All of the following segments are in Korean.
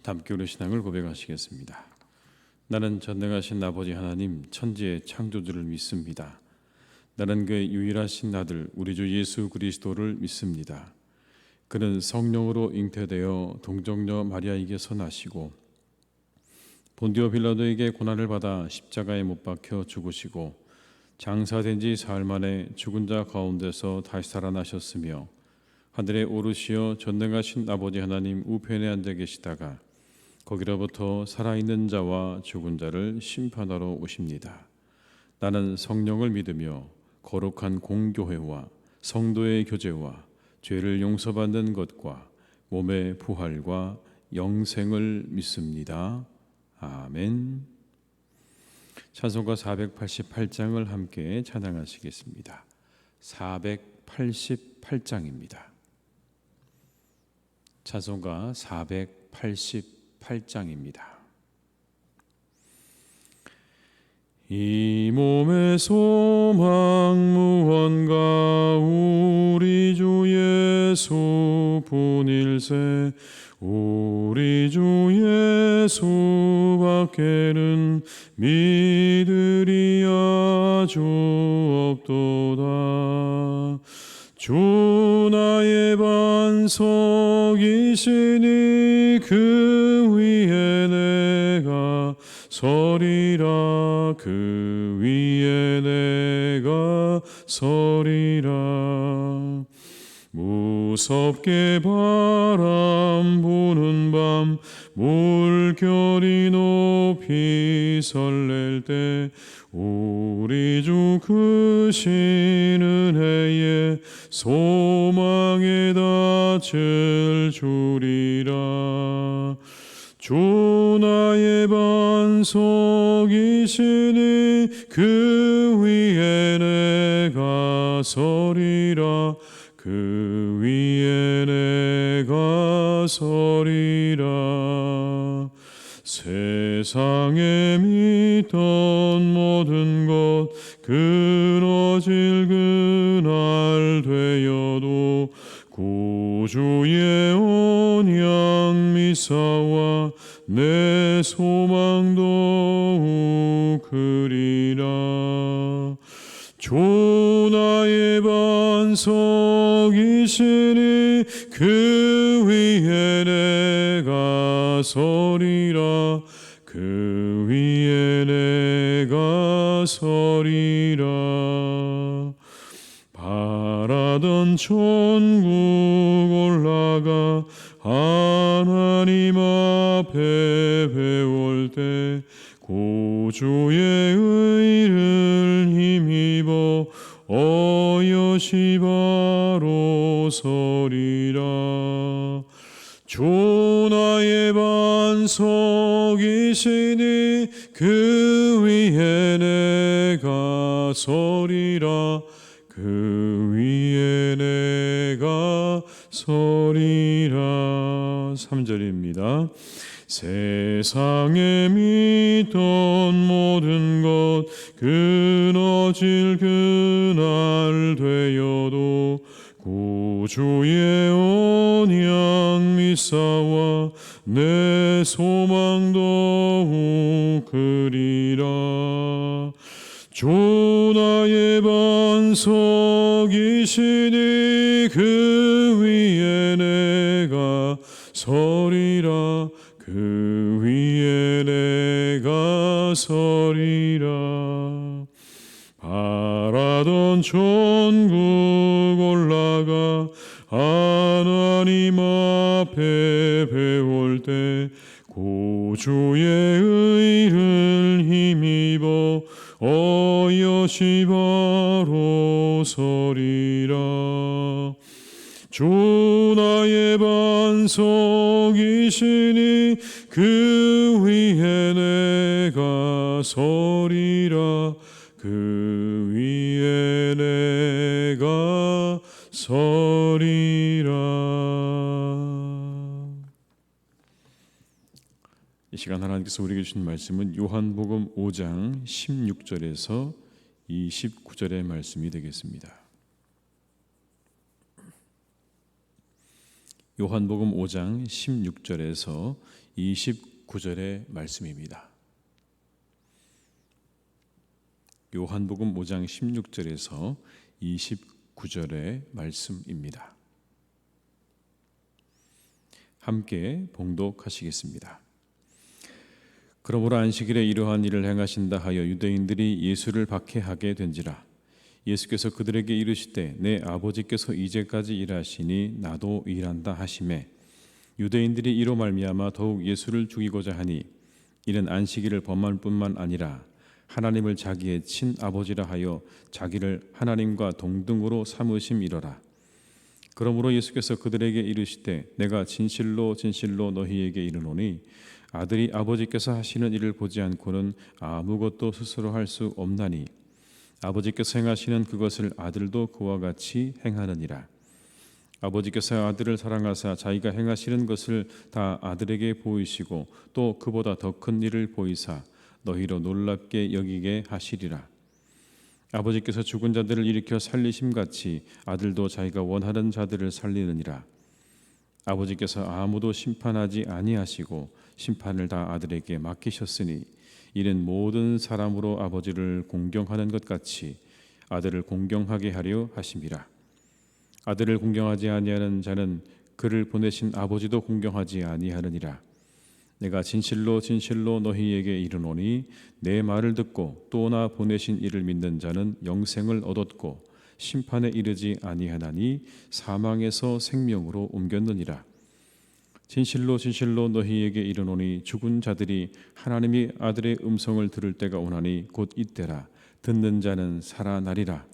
함께 우리 신앙을 고백하시겠습니다. 나는 전능하신 아버지 하나님 천지의 창조주를 믿습니다. 나는 그의 유일하신 아들 우리 주 예수 그리스도를 믿습니다. 그는 성령으로 잉태되어 동정녀 마리아에게서 나시고 본디오 빌라도에게 고난을 받아 십자가에 못 박혀 죽으시고 장사된 지 사흘 만에 죽은 자 가운데서 다시 살아나셨으며 하늘에 오르시어 전능하신 아버지 하나님 우편에 앉아 계시다가 거기로부터 살아있는 자와 죽은 자를 심판하러 오십니다. 나는 성령을 믿으며 거룩한 공교회와 성도의 교제와 죄를 용서받는 것과 몸의 부활과 영생을 믿습니다. 아멘. 찬송가 488장을 함께 찬양하시겠습니다. 488장입니다. 찬송가 488장입니다. 이 몸의 소망 무언가 우리 주 예수 분일세 우리 주 예수 밖에는 믿으리야 주 없도다. 주 나의 반석이시니 그 위에 내가 서리라 그 위에 내가 서리라. 무섭게 바람 부는 밤 물결이 높이 설렐 때 우리 주 크신 은혜에 소망에 닿을 줄이라. 주 나의 반석이시니 그 위에 내가 서리라 그 위에 내가 서리라. 세상에 믿던 모든 것 끊어질 그날 되어도 구주의 언약 미사와 내 소망도 그리라. 주 나의 반석이시니 그 위에 내가 서리라 그 위에 내가 서리라. 바라던 천국 올라가 하나님 앞에 배울 때 구주의 의를 힘입어 어여시 바로 서리라. 주 나의 반석이시니 그 위에 내가 서리라 그 위에 내가 서리라. 3절입니다. 세상에 믿던 모든 것 끊어질 그날 되어도 구주의 언약 미사와 내 소망도 그리라. 주 나의 반석이시니 그 위에 내가 서리라 그 위에 내가 서리라. 바라던 천국 올라가 하나님 앞에 배울 때 구주의 의를 힘입어 어여시 바로 서리라. 주 나의 반석이시니 그 위에 내가 서리라 그 위에 내가 서리라. 이 시간 하나님께서 우리에게 주신 말씀은 요한복음 5장 16절에서 29절의 말씀이 되겠습니다. 요한복음 5장 16절에서 29절의 말씀입니다. 요한복음 5장 16절에서 29절의 말씀입니다. 함께 봉독하시겠습니다. 그러므로 안식일에 이러한 일을 행하신다 하여 유대인들이 예수를 박해하게 된지라. 예수께서 그들에게 이르시되 내 아버지께서 이제까지 일하시니 나도 일한다 하시매 유대인들이 이로 말미암아 더욱 예수를 죽이고자 하니 이는 안식일을 범할 뿐만 아니라 하나님을 자기의 친아버지라 하여 자기를 하나님과 동등으로 삼으심이로라. 그러므로 예수께서 그들에게 이르시되 내가 진실로 진실로 너희에게 이르노니 아들이 아버지께서 하시는 일을 보지 않고는 아무것도 스스로 할 수 없나니 아버지께서 행하시는 그것을 아들도 그와 같이 행하느니라. 아버지께서 아들을 사랑하사 자기가 행하시는 것을 다 아들에게 보이시고 또 그보다 더 큰 일을 보이사 너희로 놀랍게 여기게 하시리라. 아버지께서 죽은 자들을 일으켜 살리심같이 아들도 자기가 원하는 자들을 살리느니라. 아버지께서 아무도 심판하지 아니하시고 심판을 다 아들에게 맡기셨으니 이는 모든 사람으로 아버지를 공경하는 것 같이 아들을 공경하게 하려 하심이라. 아들을 공경하지 아니하는 자는 그를 보내신 아버지도 공경하지 아니하느니라. 내가 진실로 진실로 너희에게 이르노니 내 말을 듣고 또 나 보내신 이를 믿는 자는 영생을 얻었고 심판에 이르지 아니하나니 사망에서 생명으로 옮겼느니라. 진실로 진실로 너희에게 이르노니 죽은 자들이 하나님이 아들의 음성을 들을 때가 오나니 곧 이때라. 듣는 자는 살아나리라.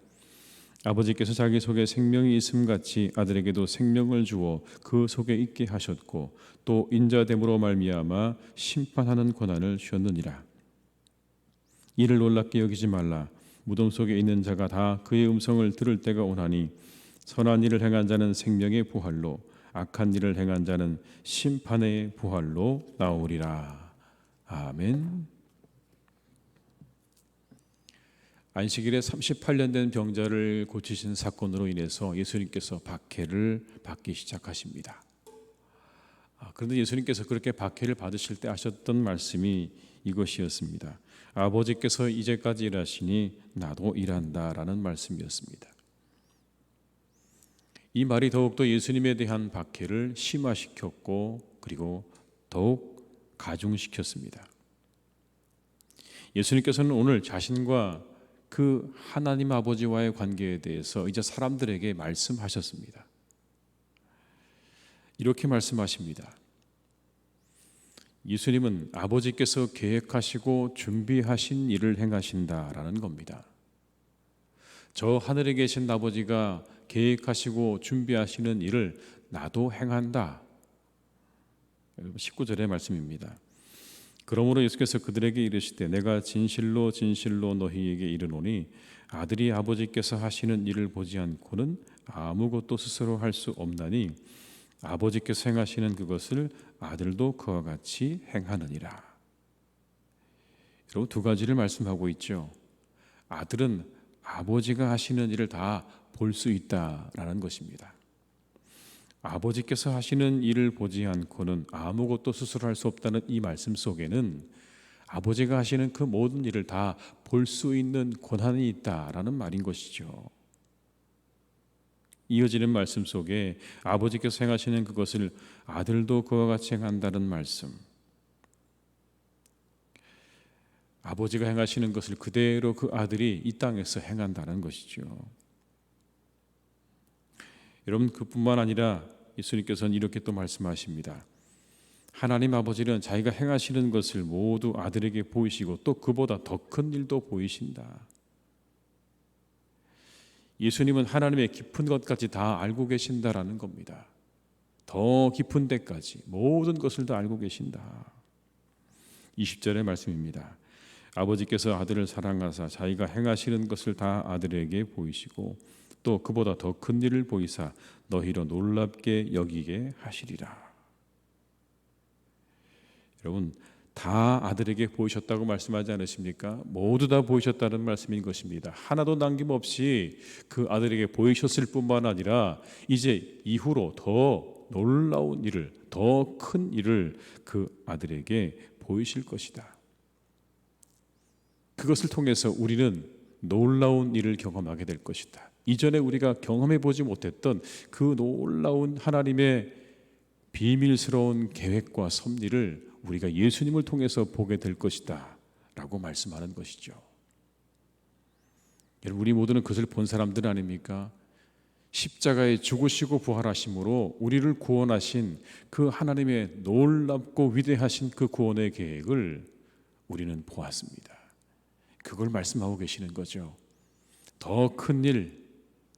아버지께서 자기 속에 생명이 있음같이 아들에게도 생명을 주어 그 속에 있게 하셨고 또 인자됨으로 말미암아 심판하는 권한을 주었느니라. 이를 놀랍게 여기지 말라. 무덤 속에 있는 자가 다 그의 음성을 들을 때가 오나니 선한 일을 행한 자는 생명의 부활로 악한 일을 행한 자는 심판의 부활로 나오리라. 아멘. 안식일에 38년 된 병자를 고치신 사건으로 인해서 예수님께서 박해를 받기 시작하십니다. 그런데 예수님께서 그렇게 박해를 받으실 때 하셨던 말씀이 이것이었습니다. 아버지께서 이제까지 일하시니 나도 일한다라는 말씀이었습니다. 이 말이 더욱더 예수님에 대한 박해를 심화시켰고 그리고 더욱 가중시켰습니다. 예수님께서는 오늘 자신과 그 하나님 아버지와의 관계에 대해서 이제 사람들에게 말씀하셨습니다. 이렇게 말씀하십니다. 예수님은 아버지께서 계획하시고 준비하신 일을 행하신다라는 겁니다. 저 하늘에 계신 아버지가 계획하시고 준비하시는 일을 나도 행한다. 19절의 말씀입니다. 그러므로 예수께서 그들에게 이르시되 내가 진실로 진실로 너희에게 이르노니 아들이 아버지께서 하시는 일을 보지 않고는 아무것도 스스로 할 수 없나니 아버지께서 행하시는 그것을 아들도 그와 같이 행하느니라. 여러분 두 가지를 말씀하고 있죠. 아들은 아버지가 하시는 일을 다 볼 수 있다라는 것입니다. 아버지께서 하시는 일을 보지 않고는 아무것도 스스로 할 수 없다는 이 말씀 속에는 아버지가 하시는 그 모든 일을 다 볼 수 있는 권한이 있다라는 말인 것이죠. 이어지는 말씀 속에 아버지께서 행하시는 그것을 아들도 그와 같이 행한다는 말씀, 아버지가 행하시는 것을 그대로 그 아들이 이 땅에서 행한다는 것이죠. 여러분 그뿐만 아니라 예수님께서는 이렇게 또 말씀하십니다. 하나님 아버지는 자기가 행하시는 것을 모두 아들에게 보이시고 또 그보다 더 큰 일도 보이신다. 예수님은 하나님의 깊은 것까지 다 알고 계신다라는 겁니다. 더 깊은 데까지 모든 것을 다 알고 계신다. 20절의 말씀입니다. 아버지께서 아들을 사랑하사 자기가 행하시는 것을 다 아들에게 보이시고 또 그보다 더 큰 일을 보이사 너희로 놀랍게 여기게 하시리라. 여러분 다 아들에게 보이셨다고 말씀하지 않으십니까? 모두 다 보이셨다는 말씀인 것입니다. 하나도 남김없이 그 아들에게 보이셨을 뿐만 아니라 이제 이후로 더 놀라운 일을, 더 큰 일을 그 아들에게 보이실 것이다. 그것을 통해서 우리는 놀라운 일을 경험하게 될 것이다. 이전에 우리가 경험해 보지 못했던 그 놀라운 하나님의 비밀스러운 계획과 섭리를 우리가 예수님을 통해서 보게 될 것이다 라고 말씀하는 것이죠. 여러분, 우리 모두는 그것을 본 사람들 아닙니까? 십자가에 죽으시고 부활하심으로 우리를 구원하신 그 하나님의 놀랍고 위대하신 그 구원의 계획을 우리는 보았습니다. 그걸 말씀하고 계시는 거죠. 더 큰 일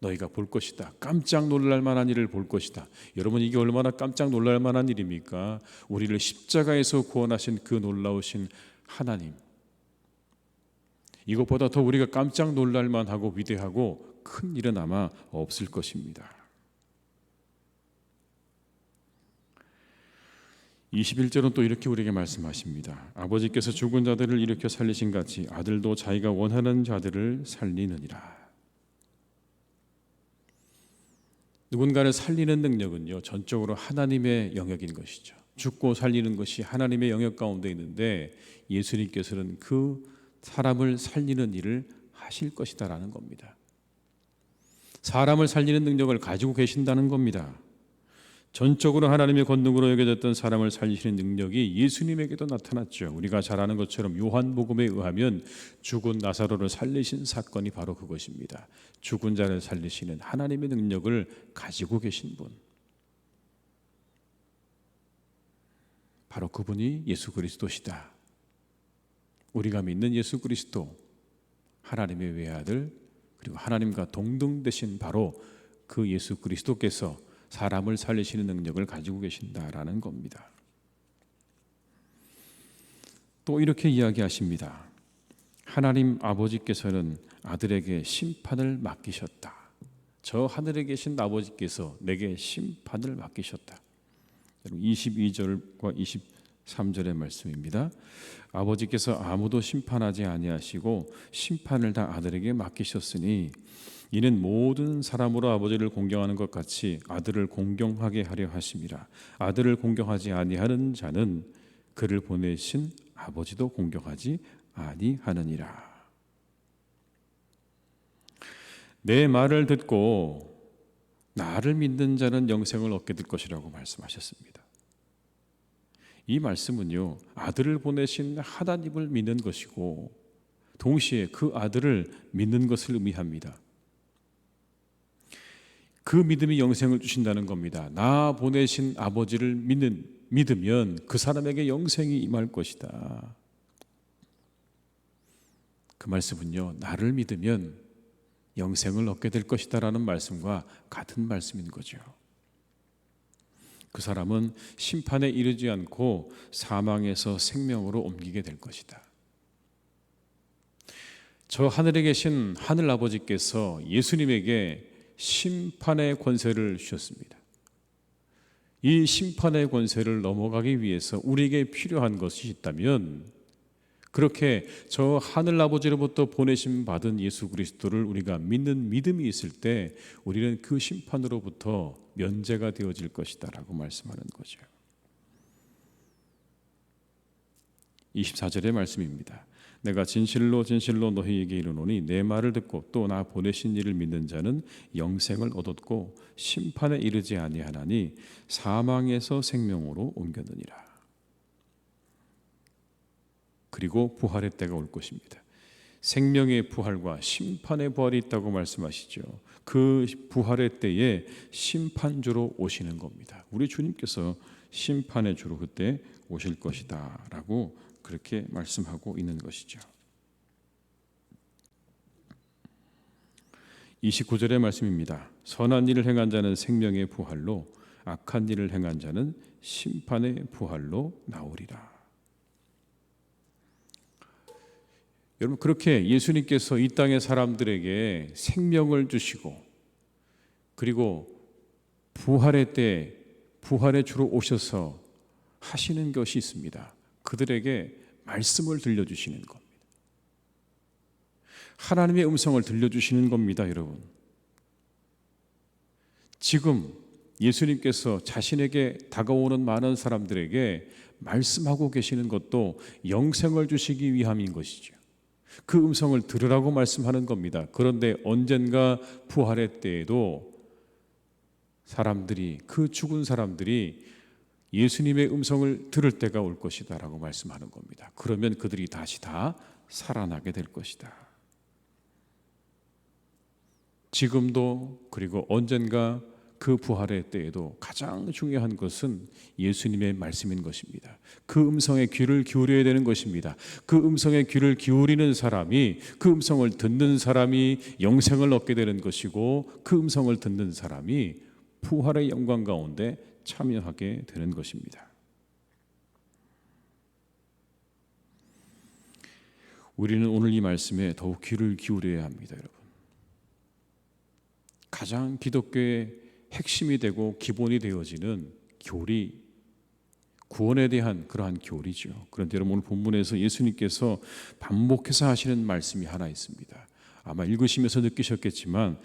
너희가 볼 것이다. 깜짝 놀랄 만한 일을 볼 것이다. 여러분, 이게 얼마나 깜짝 놀랄 만한 일입니까? 우리를 십자가에서 구원하신 그 놀라우신 하나님, 이것보다 더 우리가 깜짝 놀랄 만하고 위대하고 큰 일은 아마 없을 것입니다. 21절은 또 이렇게 우리에게 말씀하십니다. 아버지께서 죽은 자들을 일으켜 살리신 같이 아들도 자기가 원하는 자들을 살리느니라. 누군가를 살리는 능력은요, 전적으로 하나님의 영역인 것이죠. 죽고 살리는 것이 하나님의 영역 가운데 있는데 예수님께서는 그 사람을 살리는 일을 하실 것이다라는 겁니다. 사람을 살리는 능력을 가지고 계신다는 겁니다. 전적으로 하나님의 권능으로 여겨졌던 사람을 살리시는 능력이 예수님에게도 나타났죠. 우리가 잘 아는 것처럼 요한복음에 의하면 죽은 나사로를 살리신 사건이 바로 그것입니다. 죽은 자를 살리시는 하나님의 능력을 가지고 계신 분, 바로 그분이 예수 그리스도시다. 우리가 믿는 예수 그리스도, 하나님의 외아들, 그리고 하나님과 동등되신 바로 그 예수 그리스도께서 사람을 살리시는 능력을 가지고 계신다라는 겁니다. 또 이렇게 이야기하십니다. 하나님 아버지께서는 아들에게 심판을 맡기셨다. 저 하늘에 계신 아버지께서 내게 심판을 맡기셨다. 22절과 23절의 말씀입니다. 아버지께서 아무도 심판하지 아니하시고 심판을 다 아들에게 맡기셨으니 이는 모든 사람으로 아버지를 공경하는 것 같이 아들을 공경하게 하려 하심이라. 아들을 공경하지 아니하는 자는 그를 보내신 아버지도 공경하지 아니하느니라. 내 말을 듣고 나를 믿는 자는 영생을 얻게 될 것이라고 말씀하셨습니다. 이 말씀은요, 아들을 보내신 하나님을 믿는 것이고 동시에 그 아들을 믿는 것을 의미합니다. 그 믿음이 영생을 주신다는 겁니다. 나 보내신 아버지를 믿으면 그 사람에게 영생이 임할 것이다. 그 말씀은요, 나를 믿으면 영생을 얻게 될 것이다 라는 말씀과 같은 말씀인 거죠. 그 사람은 심판에 이르지 않고 사망에서 생명으로 옮기게 될 것이다. 저 하늘에 계신 하늘 아버지께서 예수님에게 심판의 권세를 주셨습니다. 이 심판의 권세를 넘어가기 위해서 우리에게 필요한 것이 있다면 그렇게 저 하늘 아버지로부터 보내심 받은 예수 그리스도를 우리가 믿는 믿음이 있을 때 우리는 그 심판으로부터 면제가 되어질 것이다 라고 말씀하는 거죠. 24절의 말씀입니다. 내가 진실로 진실로 너희에게 이르노니 내 말을 듣고 또 나 보내신 이를 믿는 자는 영생을 얻었고 심판에 이르지 아니하나니 사망에서 생명으로 옮겼느니라. 그리고 부활의 때가 올 것입니다. 생명의 부활과 심판의 부활이 있다고 말씀하시죠. 그 부활의 때에 심판주로 오시는 겁니다. 우리 주님께서 심판의 주로 그때 오실 것이다 라고 그렇게 말씀하고 있는 것이죠. 29절의 말씀입니다. 선한 일을 행한 자는 생명의 부활로 악한 일을 행한 자는 심판의 부활로 나오리라. 여러분, 그렇게 예수님께서 이 땅의 사람들에게 생명을 주시고 그리고 부활의 때 부활의 주로 오셔서 하시는 것이 있습니다. 그들에게 말씀을 들려주시는 겁니다. 하나님의 음성을 들려주시는 겁니다. 여러분, 지금 예수님께서 자신에게 다가오는 많은 사람들에게 말씀하고 계시는 것도 영생을 주시기 위함인 것이죠. 그 음성을 들으라고 말씀하는 겁니다. 그런데 언젠가 부활의 때에도 사람들이, 그 죽은 사람들이 예수님의 음성을 들을 때가 올 것이다 라고 말씀하는 겁니다. 그러면 그들이 다시 다 살아나게 될 것이다. 지금도, 그리고 언젠가 그 부활의 때에도 가장 중요한 것은 예수님의 말씀인 것입니다. 그 음성에 귀를 기울여야 되는 것입니다. 그 음성에 귀를 기울이는 사람이, 그 음성을 듣는 사람이 영생을 얻게 되는 것이고, 그 음성을 듣는 사람이 부활의 영광 가운데 참여하게 되는 것입니다. 우리는 오늘 이 말씀에 더욱 귀를 기울여야 합니다, 여러분. 가장 기독교의 핵심이 되고 기본이 되어지는 교리, 구원에 대한 그러한 교리죠. 그런데 여러분, 오늘 본문에서 예수님께서 반복해서 하시는 말씀이 하나 있습니다. 아마 읽으시면서 느끼셨겠지만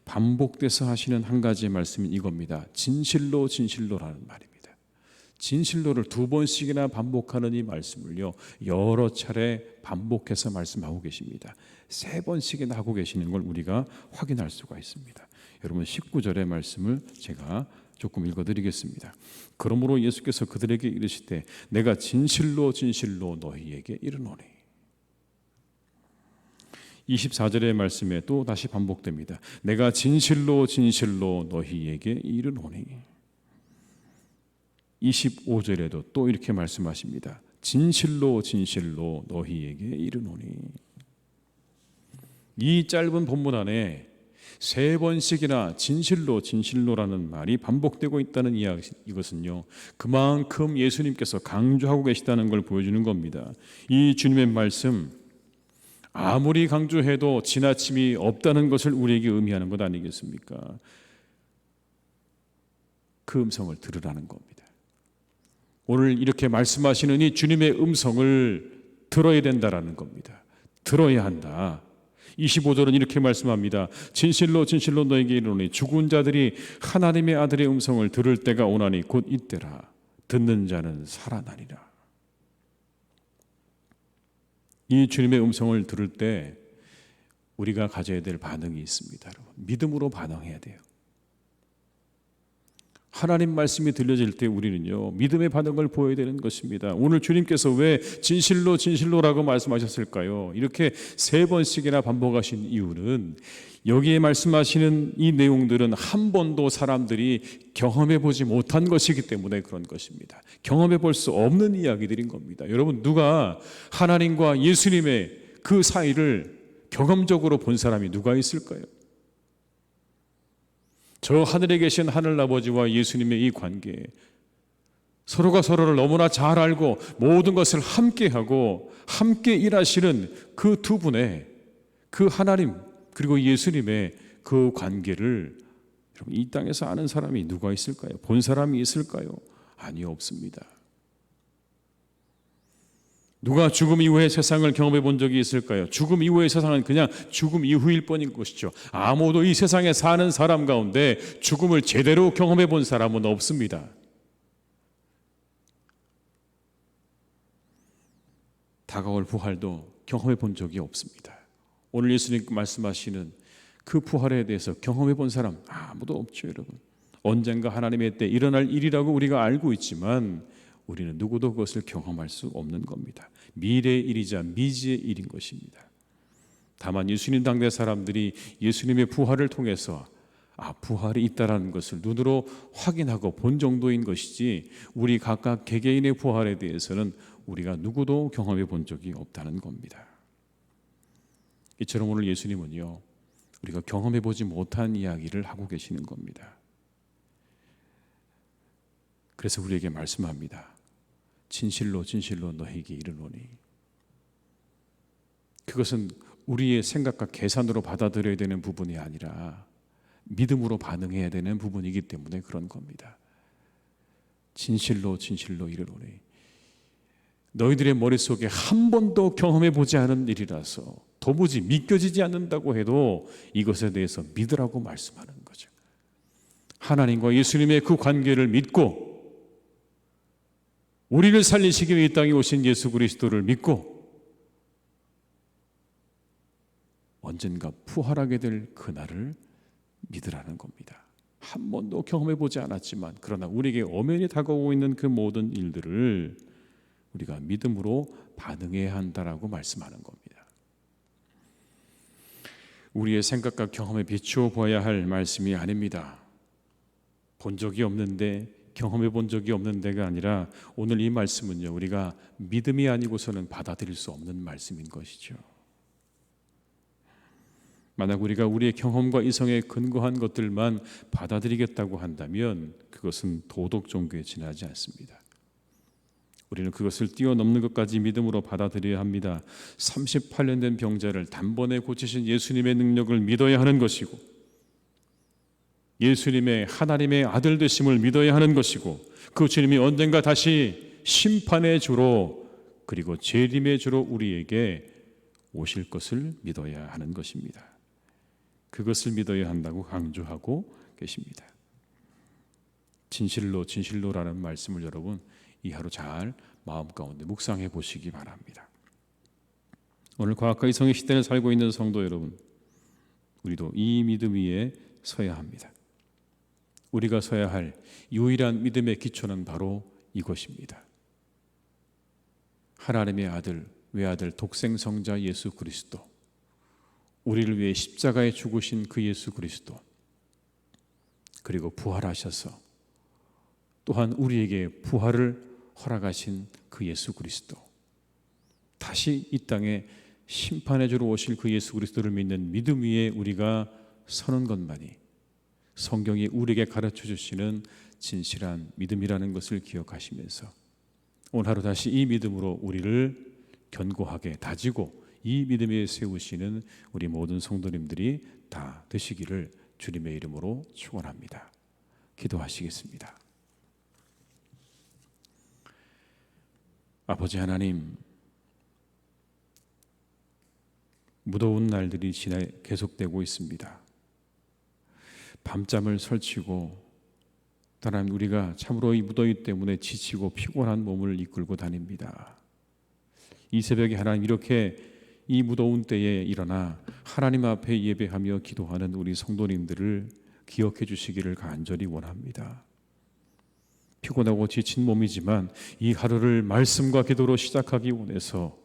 반복돼서 하시는 한 가지의 말씀이 이겁니다. 진실로 진실로라는 말입니다. 진실로를 2번씩이나 반복하는 이 말씀을요, 여러 차례 반복해서 말씀하고 계십니다. 3번씩이나 하고 계시는 걸 우리가 확인할 수가 있습니다. 여러분, 19절의 말씀을 제가 조금 읽어드리겠습니다. 그러므로 예수께서 그들에게 이르시되 내가 진실로 진실로 너희에게 이르노니. 24절의 말씀에 또 다시 반복됩니다. 내가 진실로 진실로 너희에게 이르노니. 25절에도 또 이렇게 말씀하십니다. 진실로 진실로 너희에게 이르노니. 이 짧은 본문 안에 3번씩이나 진실로 진실로라는 말이 반복되고 있다는 이것은요, 그만큼 예수님께서 강조하고 계시다는 걸 보여주는 겁니다. 이 주님의 말씀, 아무리 강조해도 지나침이 없다는 것을 우리에게 의미하는 것 아니겠습니까? 그 음성을 들으라는 겁니다. 오늘 이렇게 말씀하시는 이 주님의 음성을 들어야 된다라는 겁니다. 들어야 한다. 25절은 이렇게 말씀합니다. 진실로 진실로 너에게 이르노니 죽은 자들이 하나님의 아들의 음성을 들을 때가 오나니 곧 이때라. 듣는 자는 살아나리라. 이 주님의 음성을 들을 때 우리가 가져야 될 반응이 있습니다. 여러분. 믿음으로 반응해야 돼요. 하나님 말씀이 들려질 때 우리는요, 믿음의 반응을 보여야 되는 것입니다. 오늘 주님께서 왜 진실로 진실로라고 말씀하셨을까요? 이렇게 3번씩이나 반복하신 이유는 여기에 말씀하시는 이 내용들은 한 번도 사람들이 경험해 보지 못한 것이기 때문에 그런 것입니다. 경험해 볼 수 없는 이야기들인 겁니다. 여러분, 누가 하나님과 예수님의 그 사이를 경험적으로 본 사람이 누가 있을까요? 저 하늘에 계신 하늘아버지와 예수님의 이 관계, 서로가 서로를 너무나 잘 알고 모든 것을 함께하고 함께 일하시는 그 2분의 그 하나님 그리고 예수님의 그 관계를 여러분, 이 땅에서 아는 사람이 누가 있을까요? 본 사람이 있을까요? 아니, 없습니다. 누가 죽음 이후의 세상을 경험해 본 적이 있을까요? 죽음 이후의 세상은 그냥 죽음 이후일 뿐인 것이죠. 아무도 이 세상에 사는 사람 가운데 죽음을 제대로 경험해 본 사람은 없습니다. 다가올 부활도 경험해 본 적이 없습니다. 오늘 예수님 말씀하시는 그 부활에 대해서 경험해 본 사람 아무도 없죠, 여러분. 언젠가 하나님의 때 일어날 일이라고 우리가 알고 있지만 우리는 누구도 그것을 경험할 수 없는 겁니다. 미래의 일이자 미지의 일인 것입니다. 다만 예수님 당대 사람들이 예수님의 부활을 통해서 부활이 있다라는 것을 눈으로 확인하고 본 정도인 것이지 우리 각각 개개인의 부활에 대해서는 우리가 누구도 경험해 본 적이 없다는 겁니다. 이처럼 오늘 예수님은요, 우리가 경험해 보지 못한 이야기를 하고 계시는 겁니다. 그래서 우리에게 말씀합니다. 진실로 진실로 너희에게 이르노니. 그것은 우리의 생각과 계산으로 받아들여야 되는 부분이 아니라 믿음으로 반응해야 되는 부분이기 때문에 그런 겁니다. 진실로 진실로 이르노니. 너희들의 머릿속에 한 번도 경험해 보지 않은 일이라서 도무지 믿겨지지 않는다고 해도 이것에 대해서 믿으라고 말씀하는 거죠. 하나님과 예수님의 그 관계를 믿고 우리를 살리시기 위해 이 땅에 오신 예수 그리스도를 믿고 언젠가 부활하게 될 그날을 믿으라는 겁니다. 한 번도 경험해 보지 않았지만 그러나 우리에게 엄연히 다가오고 있는 그 모든 일들을 우리가 믿음으로 반응해야 한다라고 말씀하는 겁니다. 우리의 생각과 경험에 비추어 보아야 할 말씀이 아닙니다. 본 적이 없는데, 경험해 본 적이 없는 데가 아니라 오늘 이 말씀은요, 우리가 믿음이 아니고서는 받아들일 수 없는 말씀인 것이죠. 만약 우리가 우리의 경험과 이성에 근거한 것들만 받아들이겠다고 한다면 그것은 도덕 종교에 지나지 않습니다. 우리는 그것을 뛰어넘는 것까지 믿음으로 받아들여야 합니다. 38년 된 병자를 단번에 고치신 예수님의 능력을 믿어야 하는 것이고, 예수님의 하나님의 아들 되심을 믿어야 하는 것이고, 그 주님이 언젠가 다시 심판의 주로 그리고 재림의 주로 우리에게 오실 것을 믿어야 하는 것입니다. 그것을 믿어야 한다고 강조하고 계십니다. 진실로 진실로라는 말씀을 여러분 이 하루 잘 마음 가운데 묵상해 보시기 바랍니다. 오늘 과학과 이성의 시대를 살고 있는 성도 여러분, 우리도 이 믿음 위에 서야 합니다. 우리가 서야 할 유일한 믿음의 기초는 바로 이것입니다. 하나님의 아들, 외아들, 독생성자 예수 그리스도, 우리를 위해 십자가에 죽으신 그 예수 그리스도, 그리고 부활하셔서 또한 우리에게 부활을 허락하신 그 예수 그리스도, 다시 이 땅에 심판의 주로 오실 그 예수 그리스도를 믿는 믿음 위에 우리가 서는 것만이 성경이 우리에게 가르쳐 주시는 진실한 믿음이라는 것을 기억하시면서 오늘 하루 다시 이 믿음으로 우리를 견고하게 다지고 이 믿음에 세우시는 우리 모든 성도님들이 다 되시기를 주님의 이름으로 축원합니다. 기도하시겠습니다. 아버지 하나님, 무더운 날들이 계속되고 있습니다. 밤잠을 설치고 하나님, 우리가 참으로 이 무더위 때문에 지치고 피곤한 몸을 이끌고 다닙니다. 이 새벽에 하나님, 이렇게 이 무더운 때에 일어나 하나님 앞에 예배하며 기도하는 우리 성도님들을 기억해 주시기를 간절히 원합니다. 피곤하고 지친 몸이지만 이 하루를 말씀과 기도로 시작하기 원해서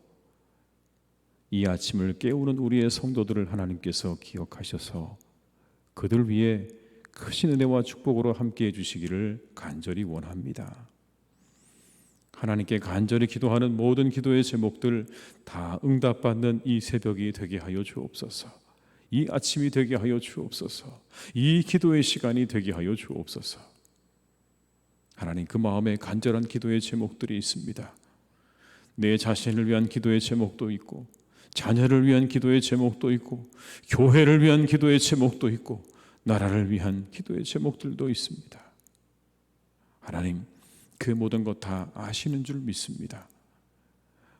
이 아침을 깨우는 우리의 성도들을 하나님께서 기억하셔서 그들 위해 크신 은혜와 축복으로 함께해 주시기를 간절히 원합니다. 하나님께 간절히 기도하는 모든 기도의 제목들 다 응답받는 이 새벽이 되게 하여 주옵소서. 이 아침이 되게 하여 주옵소서. 이 기도의 시간이 되게 하여 주옵소서. 하나님, 그 마음에 간절한 기도의 제목들이 있습니다. 내 자신을 위한 기도의 제목도 있고, 자녀를 위한 기도의 제목도 있고, 교회를 위한 기도의 제목도 있고, 나라를 위한 기도의 제목들도 있습니다. 하나님, 그 모든 것 다 아시는 줄 믿습니다.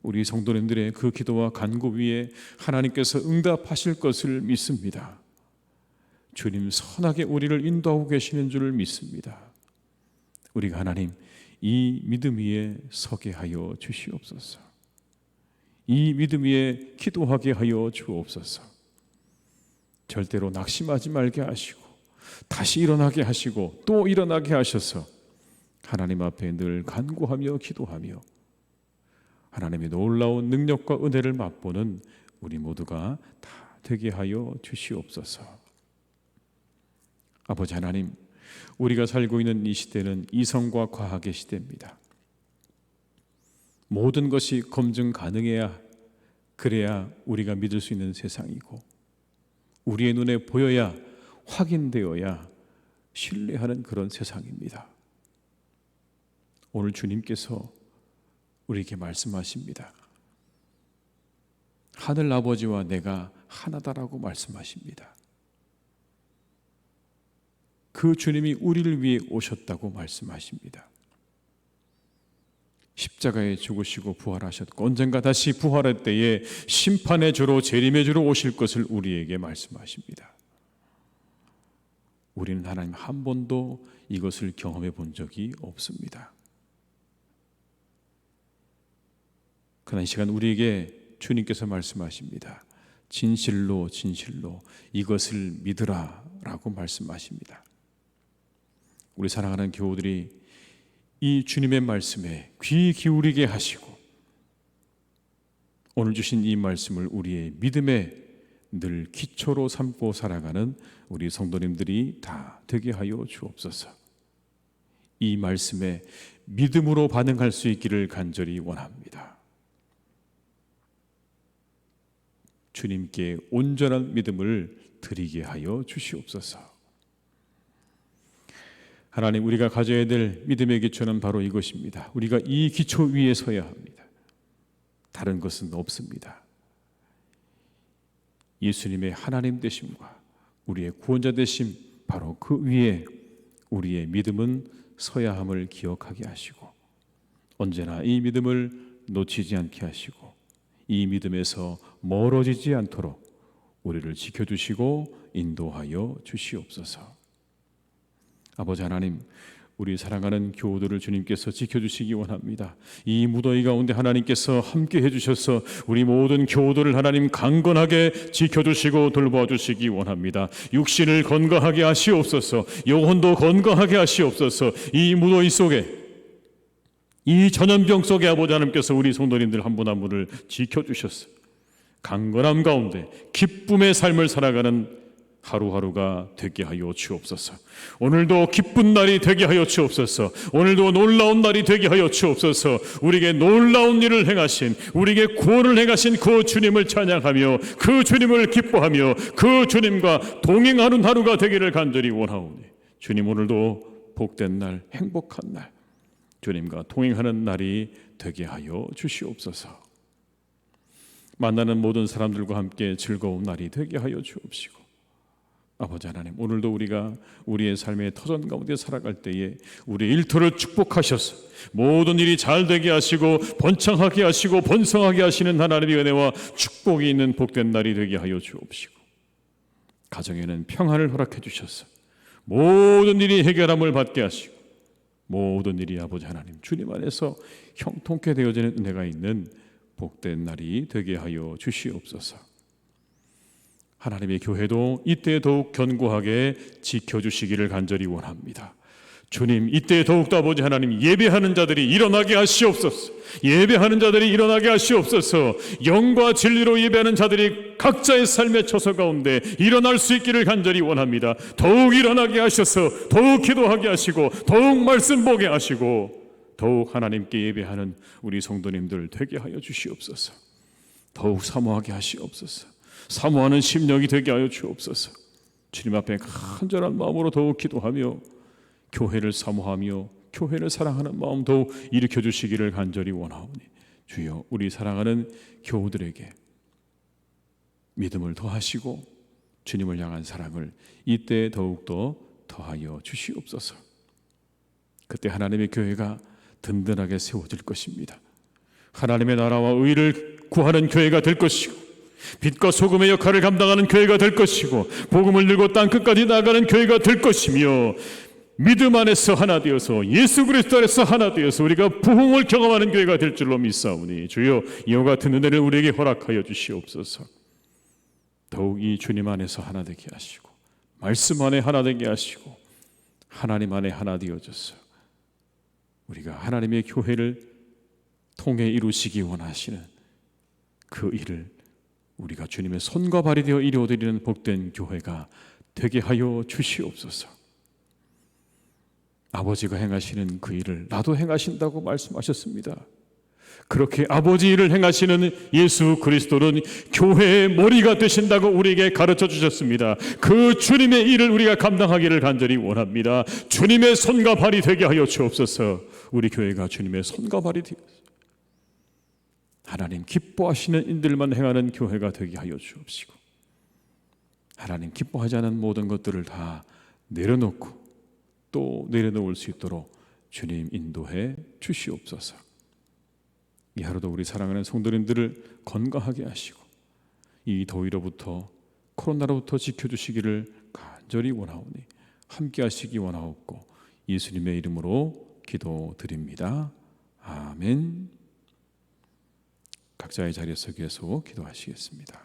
우리 성도님들의 그 기도와 간구 위에 하나님께서 응답하실 것을 믿습니다. 주님, 선하게 우리를 인도하고 계시는 줄 믿습니다. 우리가 하나님, 이 믿음 위에 서게 하여 주시옵소서. 이 믿음 위에 기도하게 하여 주옵소서. 절대로 낙심하지 말게 하시고 다시 일어나게 하시고 또 일어나게 하셔서 하나님 앞에 늘 간구하며 기도하며 하나님의 놀라운 능력과 은혜를 맛보는 우리 모두가 다 되게 하여 주시옵소서. 아버지 하나님, 우리가 살고 있는 이 시대는 이성과 과학의 시대입니다. 모든 것이 검증 가능해야, 그래야 우리가 믿을 수 있는 세상이고, 우리의 눈에 보여야, 확인되어야 신뢰하는 그런 세상입니다. 오늘 주님께서 우리에게 말씀하십니다. 하늘 아버지와 내가 하나다라고 말씀하십니다. 그 주님이 우리를 위해 오셨다고 말씀하십니다. 십자가에 죽으시고 부활하셨고 언젠가 다시 부활할 때에 심판의 주로 재림의 주로 오실 것을 우리에게 말씀하십니다. 우리는 하나님 한 번도 이것을 경험해 본 적이 없습니다. 그러나 이 시간 우리에게 주님께서 말씀하십니다. 진실로 진실로 이것을 믿으라 라고 말씀하십니다. 우리 사랑하는 교우들이 이 주님의 말씀에 귀 기울이게 하시고 오늘 주신 이 말씀을 우리의 믿음에 늘 기초로 삼고 살아가는 우리 성도님들이 다 되게 하여 주옵소서. 이 말씀에 믿음으로 반응할 수 있기를 간절히 원합니다. 주님께 온전한 믿음을 드리게 하여 주시옵소서. 하나님, 우리가 가져야 될 믿음의 기초는 바로 이것입니다. 우리가 이 기초 위에 서야 합니다. 다른 것은 없습니다. 예수님의 하나님 되심과 우리의 구원자 되심, 바로 그 위에 우리의 믿음은 서야 함을 기억하게 하시고 언제나 이 믿음을 놓치지 않게 하시고 이 믿음에서 멀어지지 않도록 우리를 지켜주시고 인도하여 주시옵소서. 아버지 하나님, 우리 사랑하는 교우들을 주님께서 지켜주시기 원합니다. 이 무더위 가운데 하나님께서 함께 해주셔서 우리 모든 교우들을 하나님 강건하게 지켜주시고 돌봐주시기 원합니다. 육신을 건강하게 하시옵소서. 영혼도 건강하게 하시옵소서. 이 무더위 속에, 이 전염병 속에 아버지 하나님께서 우리 성도님들 한 분 한 분을 지켜주셔서 강건함 가운데 기쁨의 삶을 살아가는 하루하루가 되게 하여 주옵소서. 오늘도 기쁜 날이 되게 하여 주옵소서. 오늘도 놀라운 날이 되게 하여 주옵소서. 우리에게 놀라운 일을 행하신, 우리에게 구원을 행하신 그 주님을 찬양하며 그 주님을 기뻐하며 그 주님과 동행하는 하루가 되기를 간절히 원하오니 주님, 오늘도 복된 날, 행복한 날, 주님과 동행하는 날이 되게 하여 주시옵소서. 만나는 모든 사람들과 함께 즐거운 날이 되게 하여 주옵시고 아버지 하나님, 오늘도 우리가 우리의 삶의 터전 가운데 살아갈 때에 우리의 일터를 축복하셔서 모든 일이 잘 되게 하시고 번창하게 하시고 번성하게 하시는 하나님의 은혜와 축복이 있는 복된 날이 되게 하여 주옵시고 가정에는 평안을 허락해 주셔서 모든 일이 해결함을 받게 하시고 모든 일이 아버지 하나님 주님 안에서 형통케 되어지는 은혜가 있는 복된 날이 되게 하여 주시옵소서. 하나님의 교회도 이때 더욱 견고하게 지켜주시기를 간절히 원합니다. 주님, 이때 더욱더 아버지 하나님 예배하는 자들이 일어나게 하시옵소서. 예배하는 자들이 일어나게 하시옵소서. 영과 진리로 예배하는 자들이 각자의 삶의 처소 가운데 일어날 수 있기를 간절히 원합니다. 더욱 일어나게 하셔서 더욱 기도하게 하시고 더욱 말씀 보게 하시고 더욱 하나님께 예배하는 우리 성도님들 되게 하여 주시옵소서. 더욱 사모하게 하시옵소서. 사모하는 심령이 되게 하여 주옵소서. 주님 앞에 간절한 마음으로 더욱 기도하며 교회를 사모하며 교회를 사랑하는 마음 더욱 일으켜 주시기를 간절히 원하오니 주여, 우리 사랑하는 교우들에게 믿음을 더하시고 주님을 향한 사랑을 이때 더욱더 더하여 주시옵소서. 그때 하나님의 교회가 든든하게 세워질 것입니다. 하나님의 나라와 의를 구하는 교회가 될 것이고 빛과 소금의 역할을 감당하는 교회가 될 것이고 복음을 들고 땅끝까지 나가는 교회가 될 것이며 믿음 안에서 하나 되어서 예수 그리스도 안에서 하나 되어서 우리가 부흥을 경험하는 교회가 될 줄로 믿사오니 주여, 이와 같은 은혜를 우리에게 허락하여 주시옵소서. 더욱 이 주님 안에서 하나 되게 하시고 말씀 안에 하나 되게 하시고 하나님 안에 하나 되어져서 우리가 하나님의 교회를 통해 이루시기 원하시는 그 일을 우리가 주님의 손과 발이 되어 이루어드리는 복된 교회가 되게 하여 주시옵소서. 아버지가 행하시는 그 일을 나도 행하신다고 말씀하셨습니다. 그렇게 아버지 일을 행하시는 예수 그리스도는 교회의 머리가 되신다고 우리에게 가르쳐 주셨습니다. 그 주님의 일을 우리가 감당하기를 간절히 원합니다. 주님의 손과 발이 되게 하여 주옵소서. 우리 교회가 주님의 손과 발이 되옵소서. 하나님 기뻐하시는 일들만 행하는 교회가 되게 하여 주옵시고 하나님 기뻐하지 않은 모든 것들을 다 내려놓고 또 내려놓을 수 있도록 주님 인도해 주시옵소서. 이 하루도 우리 사랑하는 성도님들을 건강하게 하시고 이 더위로부터 코로나로부터 지켜주시기를 간절히 원하오니 함께 하시기 원하옵고 예수님의 이름으로 기도드립니다. 아멘. 각자의 자리에서 계속 기도하시겠습니다.